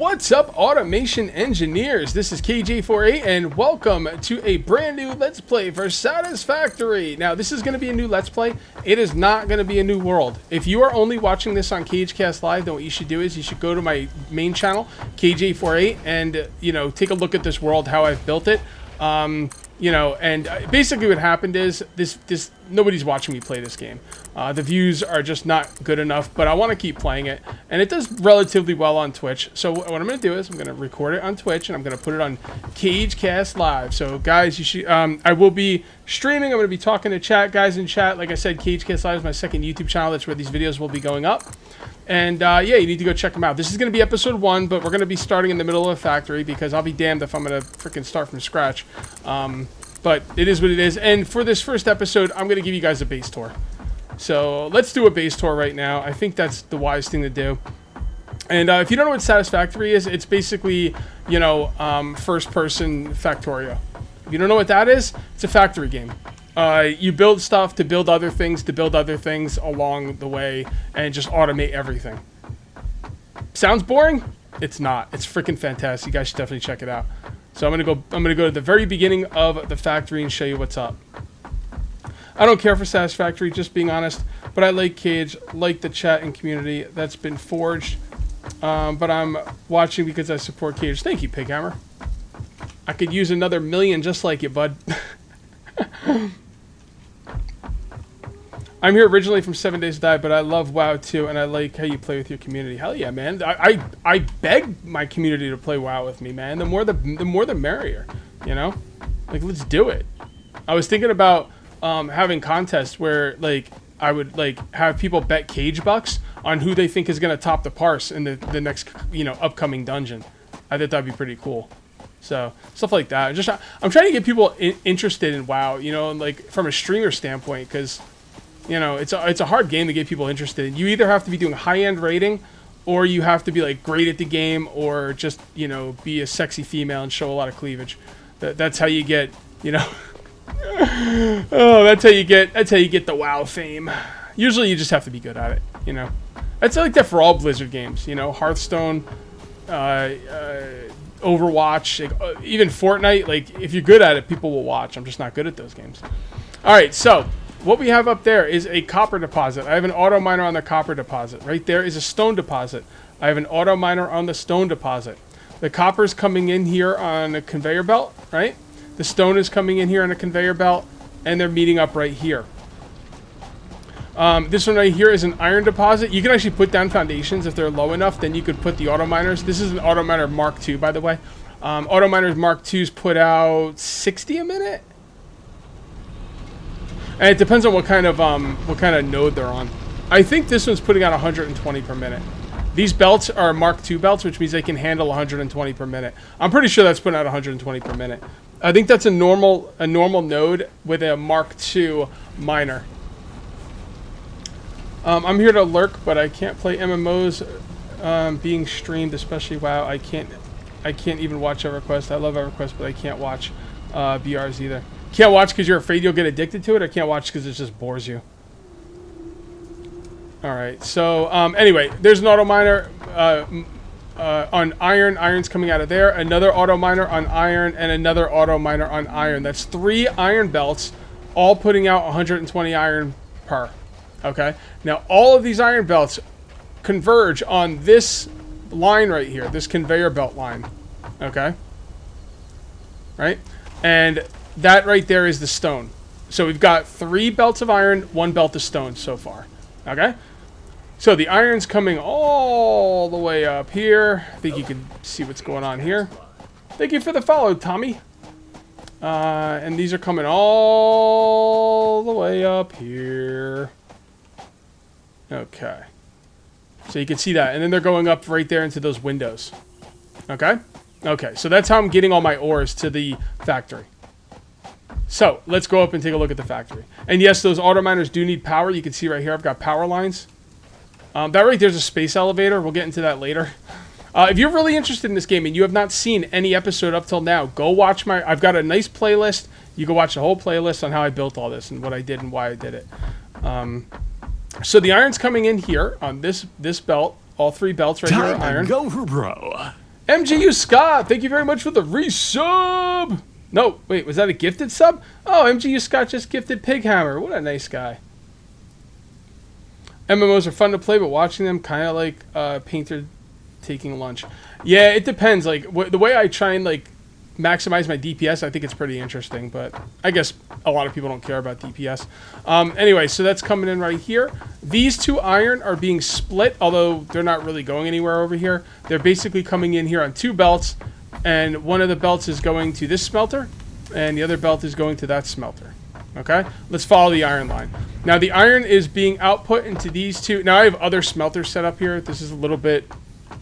What's up, automation engineers? This is KJ48 and welcome to a brand new Let's Play for Satisfactory. Now, this is going to be a new Let's Play. It is not going to be a new world. If you are only watching this on KHCast Live, then what you should do is you should go to my main channel, KJ48, and, take a look at this world, how I've built it. Basically what happened is this nobody's watching me play this game. The views are just not good enough, but I want to keep playing it, and it does relatively well on Twitch. So what I'm going to do is I'm going to record it on Twitch, and I'm going to put it on KHCast Live. So guys, you should I will be streaming. I'm going to be talking to guys in chat. Like I said, KHCast Live is my second YouTube channel. That's where these videos will be going up. And you need to go check them out. This is going to be episode 1, but we're going to be starting in the middle of a factory because I'll be damned if I'm going to freaking start from scratch. But it is what it is. And for this first episode, I'm going to give you guys a base tour. So let's do a base tour right now. I think that's the wise thing to do. And if you don't know what Satisfactory is, it's basically, first-person Factorio. If you don't know what that is, it's a factory game. You build stuff to build other things along the way and just automate everything. Sounds boring? It's not. It's freaking fantastic. You guys should definitely check it out. So I'm gonna go to the very beginning of the factory and show you what's up. I don't care for Satisfactory, just being honest, but I like Cage, like the chat and community that's been forged. But I'm watching because I support Cage. Thank you, Pighammer. I could use another million just like you, bud. I'm here originally from 7 Days to Die, but I love WoW too, and I like how you play with your community. Hell yeah, man! I beg my community to play WoW with me, man. The more the merrier, Like, let's do it. I was thinking about having contests where I would have people bet Cage bucks on who they think is gonna top the parse in the next upcoming dungeon. I thought that'd be pretty cool. So stuff like that. I'm trying to get people interested in WoW, from a streamer standpoint, because. It's a hard game to get people interested. You either have to be doing high-end rating, or you have to be great at the game, or just be a sexy female and show a lot of cleavage. That's how you get that's how you get the WoW fame. Usually you just have to be good at it. That's like that for all Blizzard games. Hearthstone, Overwatch, even Fortnite. If you're good at it, people will watch. I'm just not good at those games. All right, so. What we have up there is a copper deposit. I have an auto miner on the copper deposit. Right there is a stone deposit. I have an auto miner on the stone deposit. The copper's coming in here on a conveyor belt, right? The stone is coming in here on a conveyor belt, and they're meeting up right here. This one right here is an iron deposit. You can actually put down foundations if they're low enough. Then you could put the auto miners. This is an auto miner Mark II, by the way. Auto miners Mark II's put out 60 a minute. And it depends on what kind of node they're on. I think this one's putting out 120 per minute. These belts are Mark II belts, which means they can handle 120 per minute. I'm pretty sure that's putting out 120 per minute. I think that's a normal node with a Mark II miner. I'm here to lurk, but I can't play MMOs being streamed, especially WoW. I can't even watch EverQuest. I love EverQuest, but I can't watch BRs either. Can't watch because you're afraid you'll get addicted to it, or can't watch because it just bores you? Alright, so anyway, there's an auto miner on iron. Iron's coming out of there. Another auto miner on iron, and another auto miner on iron. That's 3 iron belts, all putting out 120 iron per. Okay? Now, all of these iron belts converge on this line right here, this conveyor belt line. Okay? Right? And that right there is the stone. So we've got 3 belts of iron, 1 belt of stone so far. Okay? So the iron's coming all the way up here. I think you can see what's going on here. Thank you for the follow, Tommy. And these are coming all the way up here. Okay. So you can see that. And then they're going up right there into those windows. Okay? Okay, so that's how I'm getting all my ores to the factory. So, let's go up and take a look at the factory. And yes, those auto miners do need power. You can see right here, I've got power lines. That right there's a space elevator. We'll get into that later. If you're really interested in this game and you have not seen any episode up till now, go watch I've got a nice playlist. You can watch the whole playlist on how I built all this and what I did and why I did it. So the iron's coming in here on this belt. All 3 belts right here are iron. Go for bro. MGU Scott, thank you very much for the resub. No, wait, was that a gifted sub? Oh, MGU Scott just gifted Pighammer. What a nice guy. MMOs are fun to play, but watching them kind of like Painter taking lunch. Yeah, it depends. Like the way I try and like maximize my DPS, I think it's pretty interesting. But I guess a lot of people don't care about DPS. Anyway, so that's coming in right here. These two iron are being split, although they're not really going anywhere over here. They're basically coming in here on two belts, and one of the belts is going to this smelter, and the other belt is going to that smelter. Okay, let's follow the iron line. Now the iron is being output into these two. Now I have other smelters set up here. This is a little bit,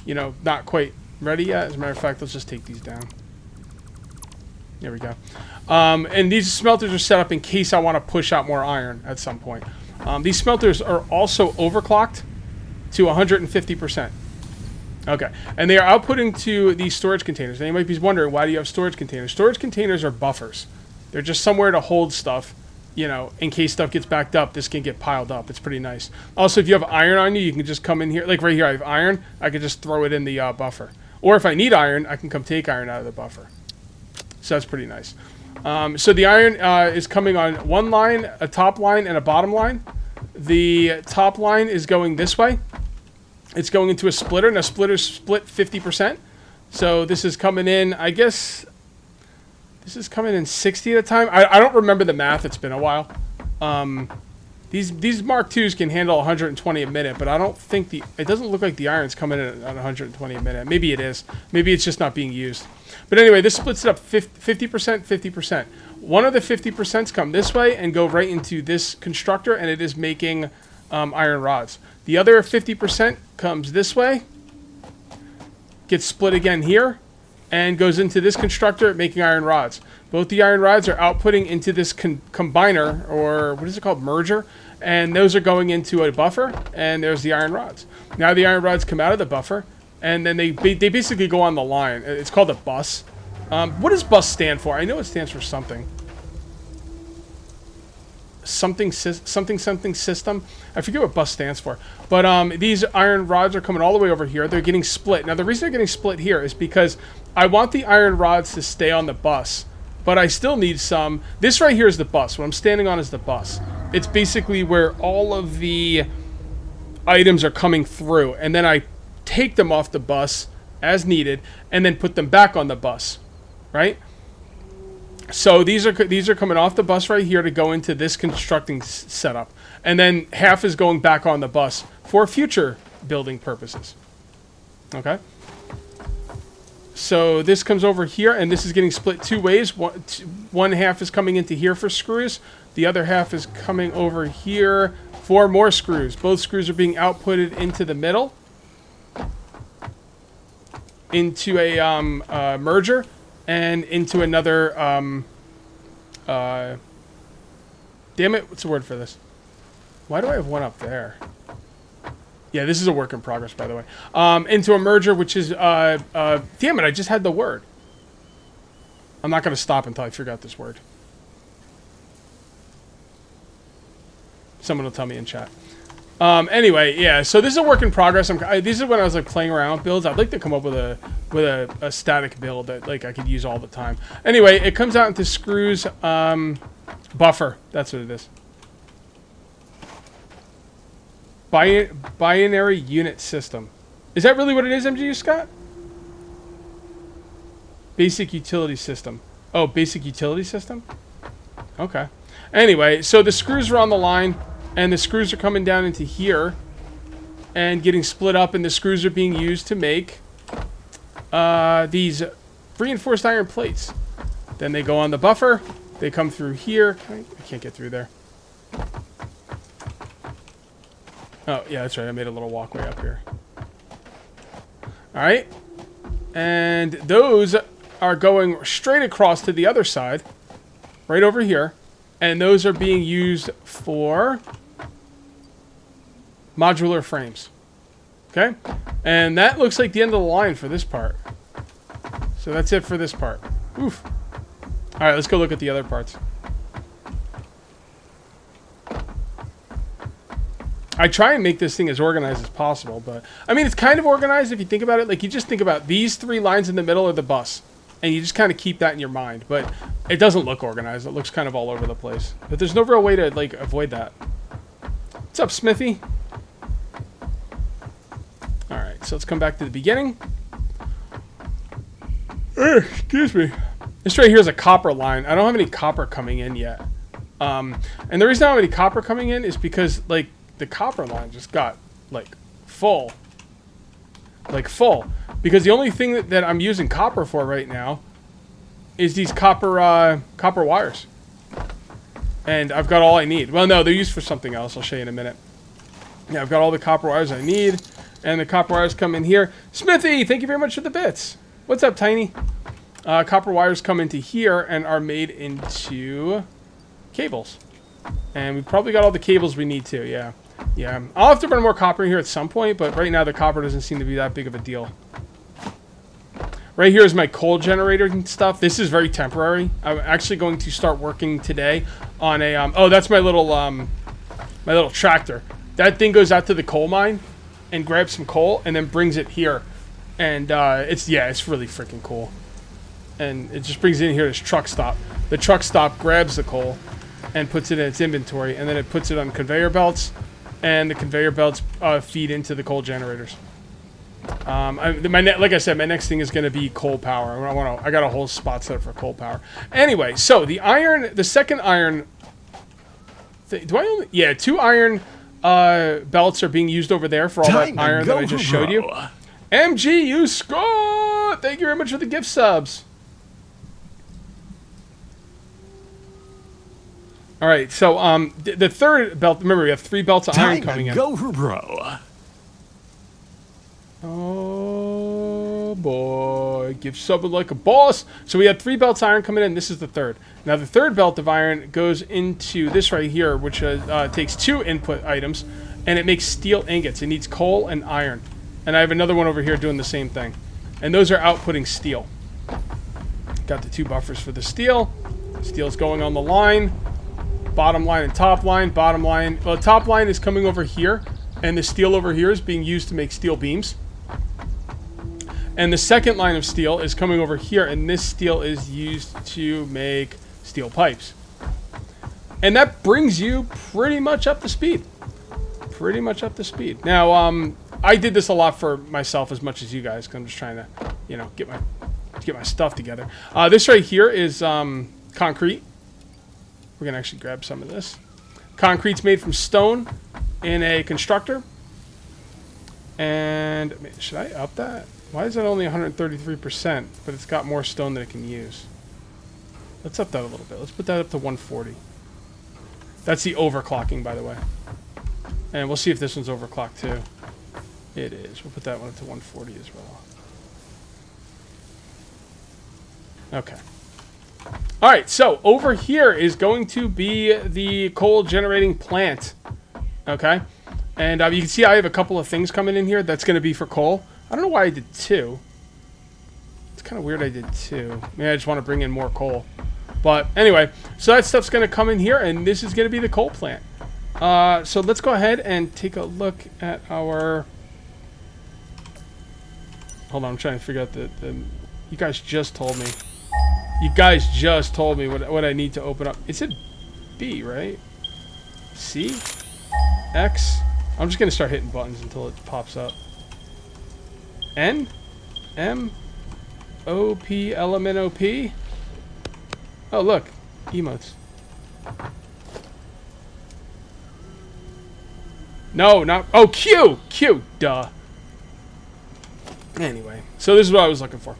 you know, not quite ready yet. As a matter of fact, let's just take these down. There we go. And these smelters are set up in case I want to push out more iron at some point. These smelters are also overclocked to 150%. Okay, and they are outputting to these storage containers. And you might be wondering, why do you have storage containers? Storage containers are buffers. They're just somewhere to hold stuff. You know, in case stuff gets backed up, this can get piled up. It's pretty nice. Also, if you have iron on you, you can just come in here. Like right here, I have iron. I can just throw it in the buffer. Or if I need iron, I can come take iron out of the buffer. So that's pretty nice. So the iron is coming on one line, a top line, and a bottom line. The top line is going this way. It's going into a splitter. Now, splitter's split 50%. So this is coming in, I guess... This is coming in 60 at a time. I don't remember the math. It's been a while. These Mark IIs can handle 120 a minute, but I don't think it doesn't look like the iron's coming in at 120 a minute. Maybe it is. Maybe it's just not being used. But anyway, this splits it up 50%, 50%. One of the 50%s come this way and go right into this constructor, and it is making iron rods. The other 50% comes this way, gets split again here, and goes into this constructor, making iron rods. Both the iron rods are outputting into this combiner, or what is it called, merger, and those are going into a buffer, and there's the iron rods. Now the iron rods come out of the buffer, and then they basically go on the line. It's called a bus. What does bus stand for? I know it stands for something. Something system. I forget what bus stands for. But these iron rods are coming all the way over here. They're getting split. Now the reason they're getting split here is because I want the iron rods to stay on the bus, but I still need some. This right here is the bus. What I'm standing on is the bus. It's basically where all of the items are coming through, and then I take them off the bus as needed, and then put them back on the bus, right? So these are coming off the bus right here to go into this constructing setup, and then half is going back on the bus for future building purposes. Okay. So this comes over here, and this is getting split two ways. One half is coming into here for screws. The other half is coming over here for more screws. Both screws are being outputted into the middle, into a merger, and into another, damn it, what's the word for this? Why do I have one up there? Yeah, this is a work in progress, by the way. Into a merger, which is, damn it, I just had the word. I'm not going to stop until I figure out this word. Someone will tell me in chat. Anyway, yeah, so this is a work in progress. These are when I was like playing around with builds. I'd like to come up with a static build that like I could use all the time. Anyway, it comes out into screws, buffer. That's what it is. Binary unit system. Is that really what it is, MGU Scott? Basic utility system. Oh, basic utility system? Okay. Anyway, so the screws are on the line, and the screws are coming down into here and getting split up, and the screws are being used to make these reinforced iron plates. Then they go on the buffer. They come through here. I can't get through there. Oh, yeah, that's right. I made a little walkway up here. All right. And those are going straight across to the other side, right over here. And those are being used for modular frames. Okay? And that looks like the end of the line for this part. So that's it for this part. Oof. All right, let's go look at the other parts. All I try and make this thing as organized as possible, but I mean, it's kind of organized if you think about it. Like, you just think about these 3 lines in the middle of the bus, and you just kind of keep that in your mind, but it doesn't look organized. It looks kind of all over the place, but there's no real way to like avoid that. What's up, Smithy? All right, so let's come back to the beginning. Excuse me. This right here is a copper line. I don't have any copper coming in yet. And the reason I don't have any copper coming in is because, like, the copper line just got, like, full. Like, full. Because the only thing that I'm using copper for right now is these copper wires. And I've got all I need. Well, no, they're used for something else. I'll show you in a minute. Yeah, I've got all the copper wires I need. And the copper wires come in here. Smithy, thank you very much for the bits. What's up, Tiny? Copper wires come into here and are made into cables. And we've probably got all the cables we need to, yeah. Yeah, I'll have to run more copper in here at some point, but right now the copper doesn't seem to be that big of a deal. Right here is my coal generator and stuff. This is very temporary. I'm actually going to start working today on a, oh, that's my little tractor. That thing goes out to the coal mine and grabs some coal and then brings it here. And it's really freaking cool. And it just brings it in here, this truck stop. The truck stop grabs the coal and puts it in its inventory, and then it puts it on conveyor belts, and the conveyor belts feed into the coal generators. Like I said, my next thing is going to be coal power. I got a whole spot set up for coal power. Anyway, so the second iron. Do I only? Yeah, 2 iron belts are being used over there for all that iron that I just showed you. MGU Scott, thank you very much for the gift subs. All right, so the third belt. Remember, we have 3 belts of iron coming in. Go for bro. Oh boy, give subbing like a boss. So we had 3 belts of iron coming in. This is the third. Now the third belt of iron goes into this right here, which takes 2 input items, and it makes steel ingots. It needs coal and iron. And I have another one over here doing the same thing. And those are outputting steel. Got the 2 buffers for the steel. Steel's going on the line. Bottom line and top line. Bottom line. Well, top line is coming over here. And the steel over here is being used to make steel beams. And the second line of steel is coming over here. And this steel is used to make steel pipes. And that brings you pretty much up to speed. Pretty much up to speed. Now, I did this a lot for myself as much as you guys, because I'm just trying to, you know, get my stuff together. This right here is concrete. We're going to actually grab some of this. Concrete's made from stone in a constructor. And should I up that? Why is it only 133%, but it's got more stone than it can use? Let's up that a little bit. Let's put that up to 140. That's the overclocking, by the way. And we'll see if this one's overclocked too. It is. We'll put that one up to 140 as well. Okay. All right, so over here is going to be the coal generating plant. Okay. And you can see I have a couple of things coming in here that's going to be for coal. I don't know why I did 2. It's kind of weird I did 2. Maybe I just want to bring in more coal. But anyway, so that stuff's going to come in here, and this is going to be the coal plant. So let's go ahead and take a look at our... Hold on, I'm trying to figure out the... You guys just told me. You guys just told me what I need to open up. It said B, right? C? X? I'm just going to start hitting buttons until it pops up. N? M? O, P, element, O, P? Oh, look. Emotes. No, not... Oh, Q! Q! Duh. Anyway, so this is what I was looking for.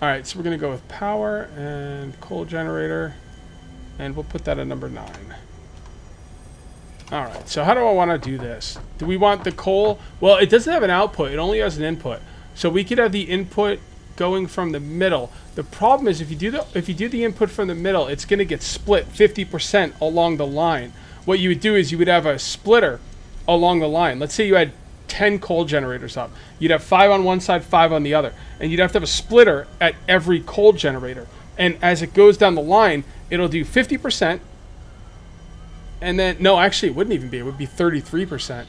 Alright, so we're going to go with power and coal generator. And we'll put that at number 9. Alright, so how do I want to do this? Do we want the coal? Well, it doesn't have an output. It only has an input. So we could have the input going from the middle. The problem is if you do the input from the middle, it's going to get split 50% along the line. What you would do is you would have a splitter along the line. Let's say you had 10 coal generators up. You'd have 5 on one side, 5 on the other. And you'd have to have a splitter at every coal generator. And as it goes down the line, it'll do 50%. And then, no, actually, it wouldn't even be. It would be 33%.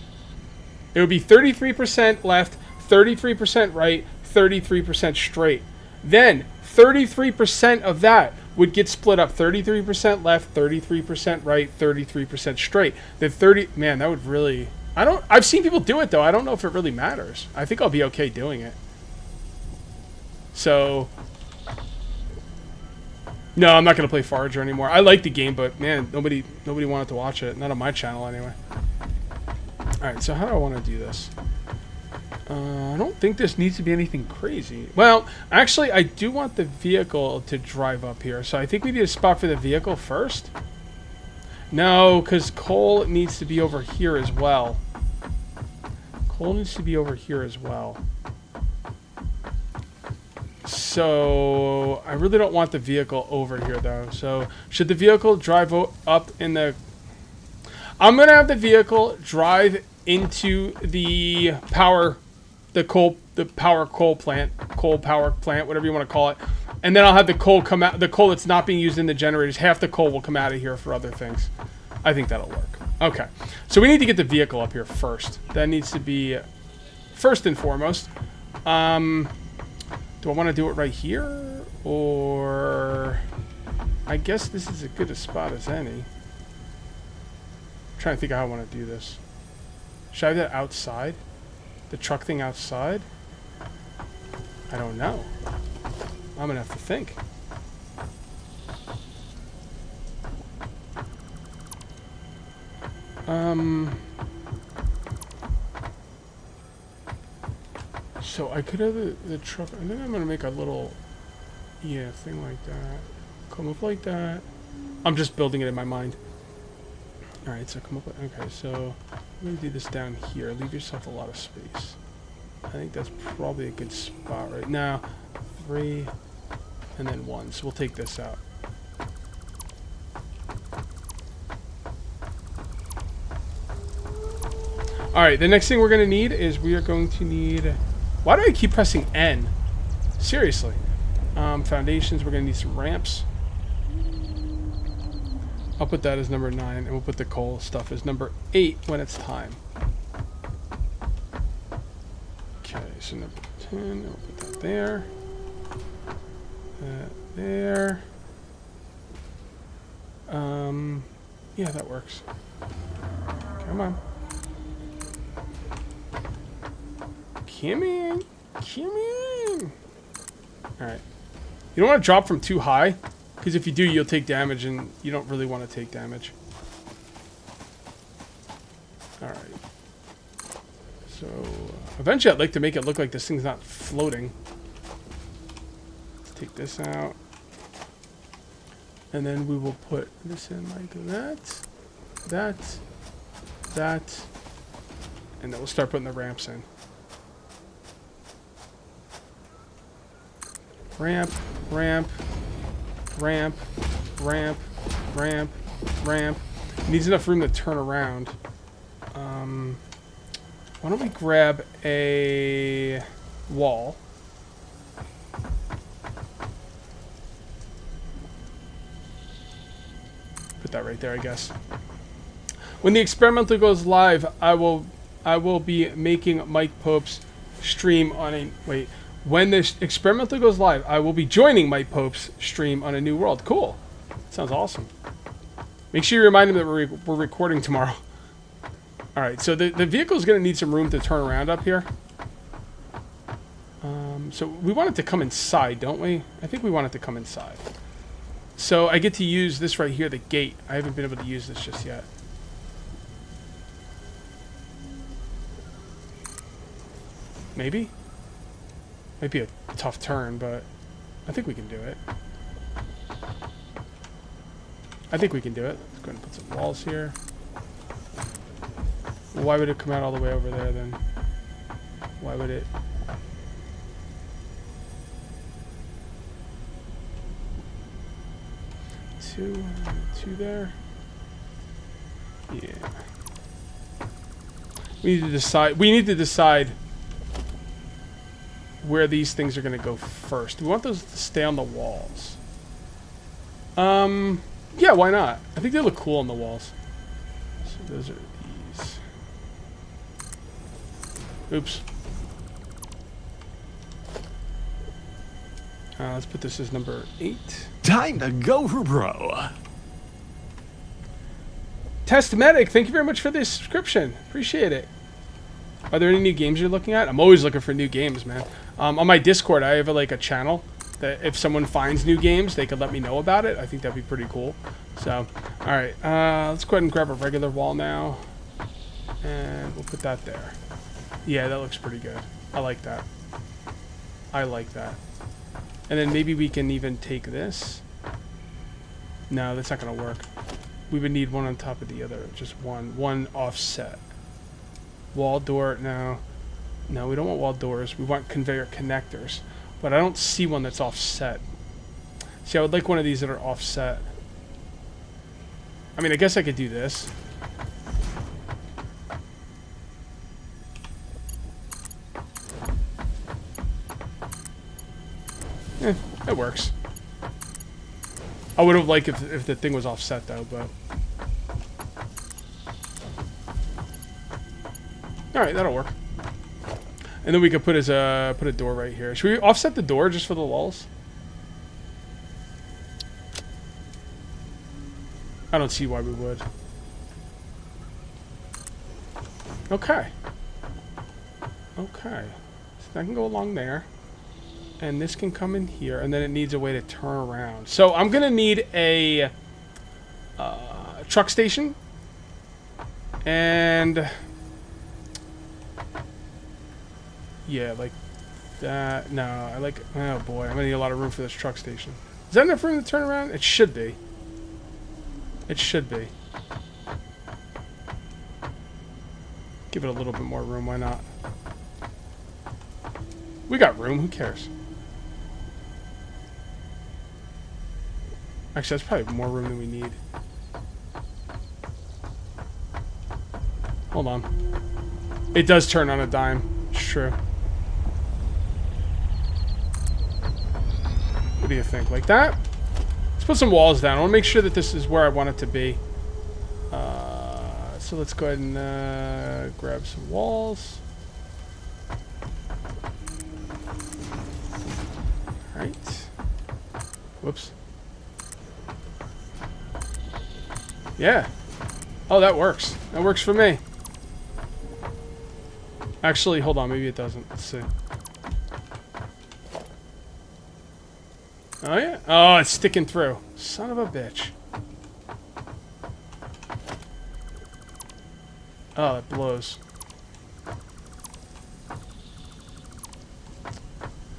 It would be 33% left, 33% right, 33% straight. Then 33% of that would get split up 33% left, 33% right, 33% straight. The 30, man, that would really, I've seen people do it though. I don't know if it really matters. I think I'll be okay doing it. So, no, I'm not going to play Forager anymore. I like the game, but man, nobody wanted to watch it. Not on my channel anyway. Alright, so how do I want to do this? I don't think this needs to be anything crazy. Well, actually, I do want the vehicle to drive up here. So I think we need a spot for the vehicle first. No, because coal needs to be over here as well. Coal needs to be over here as well. So I really don't want the vehicle over here, though. So should the vehicle drive up in the... I'm going to have the vehicle drive into the power plant, whatever you want to call it. And then I'll have the coal come out, the coal that's not being used in the generators. Half the coal will come out of here for other things. I think that'll work. Okay. So we need to get the vehicle up here first. That needs to be first and foremost. Do I want to do it right here? Or I guess this is as good a spot as any. I'm trying to think of how I want to do this. Should I have that outside? The truck thing outside? I don't know. I'm gonna have to think. So I could have the truck. I think I'm gonna make a little, yeah, thing like that. Come up like that. I'm just building it in my mind. All right, so come up. Okay, so I'm gonna do this down here. Leave yourself a lot of space. I think that's probably a good spot right now. 3, and then 1. So we'll take this out. All right, the next thing we're gonna need is we are going to need. Why do I keep pressing N? Seriously. Foundations. We're gonna need some ramps. I'll put that as number 9, and we'll put the coal stuff as number 8 when it's time. Okay, so number 10, and we'll put that there. That there. Yeah, that works. Come on. Come in. Come in. Alright. You don't want to drop from too high. Because if you do, you'll take damage, and you don't really want to take damage. Alright. So, eventually I'd like to make it look like this thing's not floating. Let's take this out. And then we will put this in like that. That. And then we'll start putting the ramps in. Ramp, ramp. Ramp, ramp, ramp, ramp. It needs enough room to turn around. Why don't we grab a wall? Put that right there, I guess. When the experimental goes live, I will be making Mike Pope's stream on a When this experimental goes live, I will be joining Mike Pope's stream on a new world. Cool. Sounds awesome. Make sure you remind him that we're recording tomorrow. Alright, so the vehicle is going to need some room to turn around up here. So we want it to come inside, don't we? I think we want it to come inside. So I get to use this right here, the gate. I haven't been able to use this just yet. Maybe? Might be a tough turn, but I think we can do it. I think we can do it. Let's go ahead and put some walls here. Well, why would it come out all the way over there then? Why would it? Two there. Yeah. We need to decide where these things are going to go first. We want those to stay on the walls. Yeah, why not? I think they look cool on the walls. So those are these. Oops. Let's put this as number 8. Time to go for bro. Test Medic, thank you very much for the subscription. Appreciate it. Are there any new games you're looking at? I'm always looking for new games, man. On my Discord, I have a channel that if someone finds new games, they could let me know about it. I think that'd be pretty cool. So, all right, let's go ahead and grab a regular wall now, and we'll put that there. Yeah, that looks pretty good. I like that. I like that. And then maybe we can even take this. No, that's not gonna work. We would need one on top of the other, just one offset. Wall door, no. No, we don't want wall doors. We want conveyor connectors. But I don't see one that's offset. See, I would like one of these that are offset. I mean, I guess I could do this. It works. I would have liked if the thing was offset though, but... Alright, that'll work. And then we could put a door right here. Should we offset the door just for the lulls? I don't see why we would. Okay. Okay. So that can go along there. And this can come in here, and then it needs a way to turn around. So I'm gonna need a truck station, and yeah, like that. No, I like. Oh boy, I'm gonna need a lot of room for this truck station. Is that enough room to turn around? It should be. It should be. Give it a little bit more room. Why not? We got room. Who cares? Actually, that's probably more room than we need. Hold on. It does turn on a dime. It's true. What do you think? Like that? Let's put some walls down. I want to make sure that this is where I want it to be. So let's go ahead and grab some walls. Alright. Whoops. Yeah. Oh, that works. That works for me. Actually, hold on. Maybe it doesn't. Let's see. Oh, yeah. Oh, it's sticking through. Son of a bitch. Oh, it blows.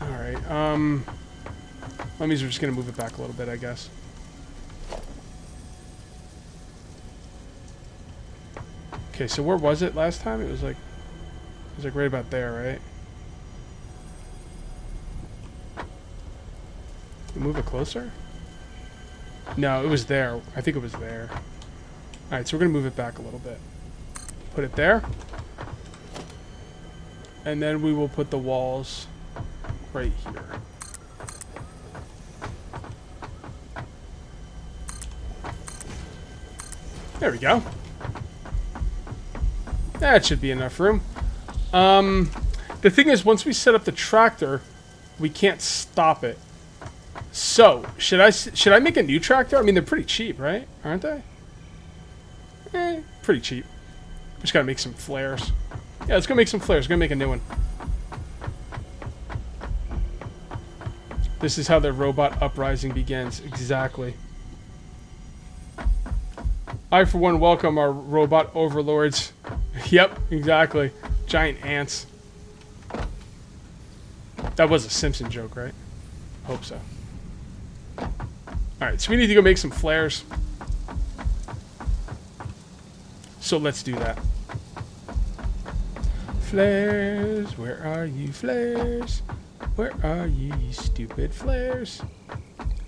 Alright, that means we're just gonna move it back a little bit, I guess. Okay, so where was it last time? It was like right about there, right? Can we move it closer? No, it was there. I think it was there. Alright, so we're gonna move it back a little bit. Put it there. And then we will put the walls right here. There we go. That should be enough room. The thing is, once we set up the tractor, we can't stop it. So, should I make a new tractor? I mean, they're pretty cheap, right? Aren't they? Pretty cheap. Just gotta make some flares. Yeah, let's go make some flares. We're gonna make a new one. This is how the robot uprising begins. Exactly. I, for one, welcome our robot overlords. Yep, exactly. Giant ants. That was a Simpson joke, right? Hope so. Alright, so we need to go make some flares. So let's do that. Flares, where are you, flares? Where are you stupid flares?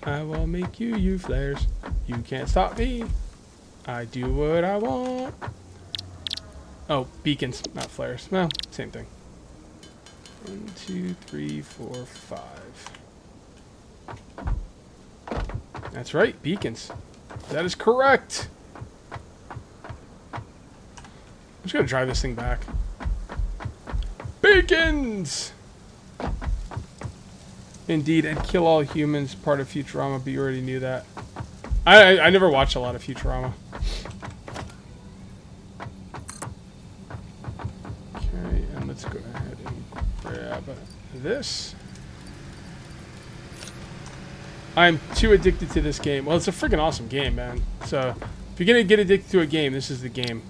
I will make you flares. You can't stop me. I do what I want. Oh, beacons, not flares. Well, same thing. 1, 2, 3, 4, 5. That's right, beacons. That is correct. I'm just gonna drive this thing back. Bacons! Indeed, and kill all humans, part of Futurama, but you already knew that. I never watched a lot of Futurama. Okay, and let's go ahead and grab this. I'm too addicted to this game. Well, it's a freaking awesome game, man. So, if you're gonna get addicted to a game, this is the game.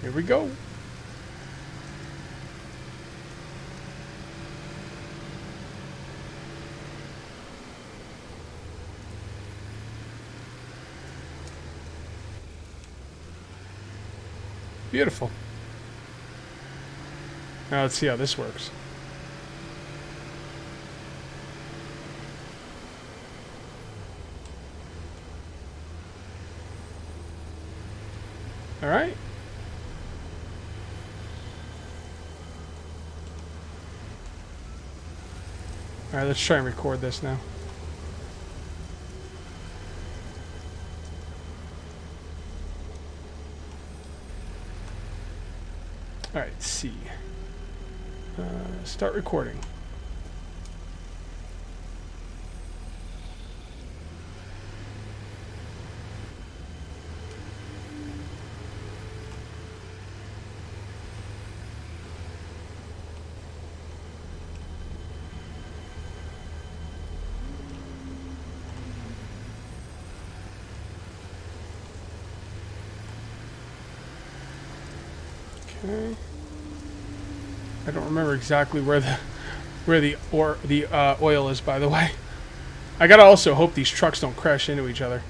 Here we go. Beautiful. Now let's see how this works. All right. All right, let's try and record this now. All right, C. Start recording. Okay. I don't remember exactly where the oil is, by the way. I gotta also hope these trucks don't crash into each other.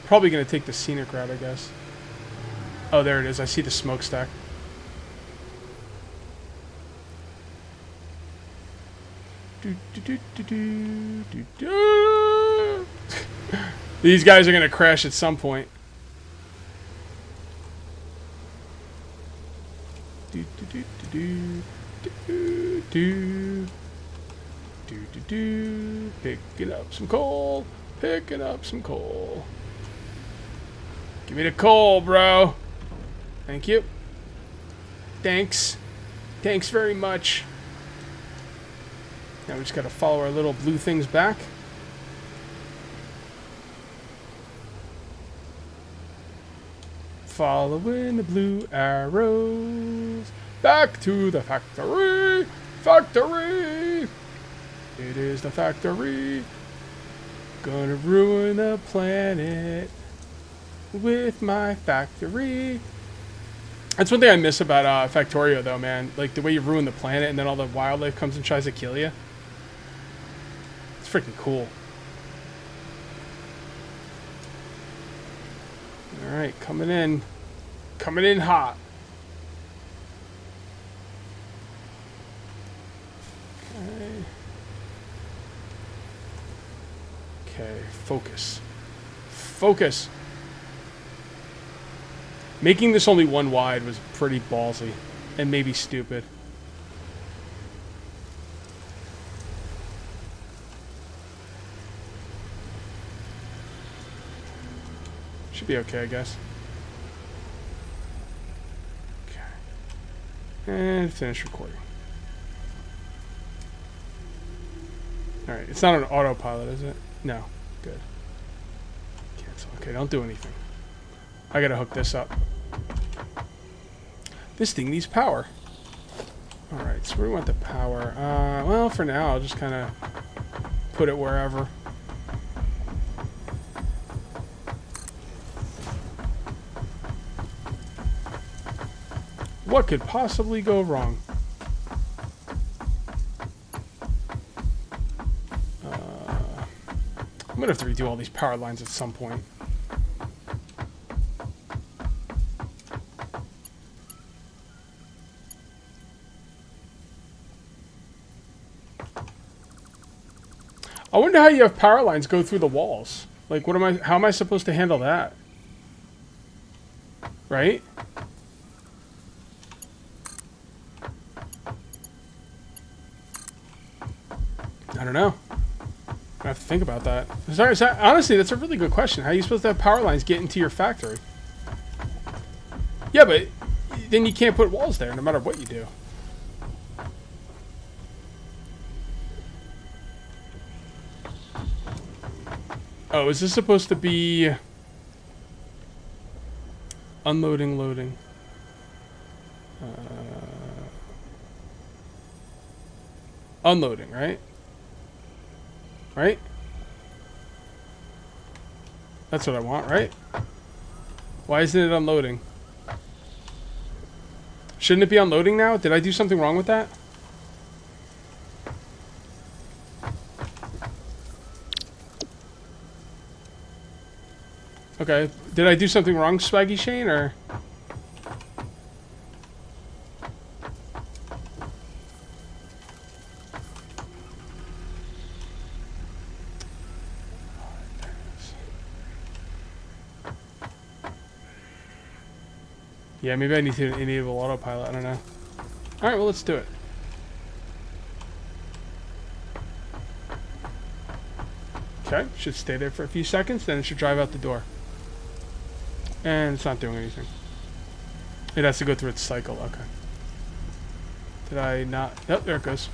Probably gonna take the scenic route, I guess. Oh, there it is. I see the smokestack. These guys are gonna crash at some point. Picking up some coal. Picking up some coal. Give me the coal, bro. Thank you. Thanks. Thanks very much. Now we just gotta follow our little blue things back. Following the blue arrows. Back to the factory. Factory. It is the factory. Gonna ruin the planet with my factory. That's one thing I miss about Factorio, though, man. Like, the way you ruin the planet and then all the wildlife comes and tries to kill you. It's freaking cool. Alright, coming in. Coming in hot. Okay. Okay, focus. Focus! Making this only one wide was pretty ballsy. And maybe stupid. Should be okay, I guess. Okay. And finish recording. Alright, it's not an autopilot, is it? No. Good. Cancel. Okay, don't do anything. I gotta hook this up. This thing needs power. Alright, so where do we want the power? Well, for now, I'll just kind of put it wherever. What could possibly go wrong? I'm gonna have to redo all these power lines at some point. I wonder how you have power lines go through the walls. Like, how am I supposed to handle that? Right? I don't know. I have to think about that. Sorry, honestly, that's a really good question. How are you supposed to have power lines get into your factory? Yeah, but then you can't put walls there no matter what you do. Oh, is this supposed to be unloading, loading? Unloading, right? Right? That's what I want, right? Why isn't it unloading? Shouldn't it be unloading now? Did I do something wrong with that? Okay. Did I do something wrong, Swaggy Shane, or? Yeah, maybe I need to enable autopilot. I don't know. Alright, well, let's do it. Okay, should stay there for a few seconds, then it should drive out the door. And it's not doing anything. It has to go through its cycle. Okay. Did I not? Nope, there it goes.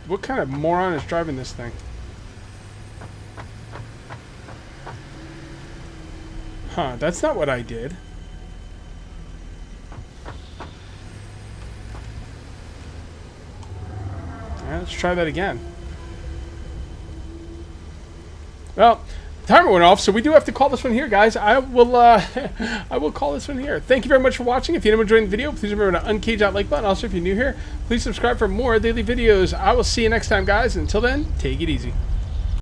What kind of moron is driving this thing? Huh, that's not what I did. Yeah, let's try that again. Well, the timer went off, so we do have to call this one here, guys. I will I will call this one here. Thank you very much for watching. If you enjoyed the video, please remember to uncage that like button. Also, if you're new here, please subscribe for more daily videos. I will see you next time, guys. Until then, take it easy.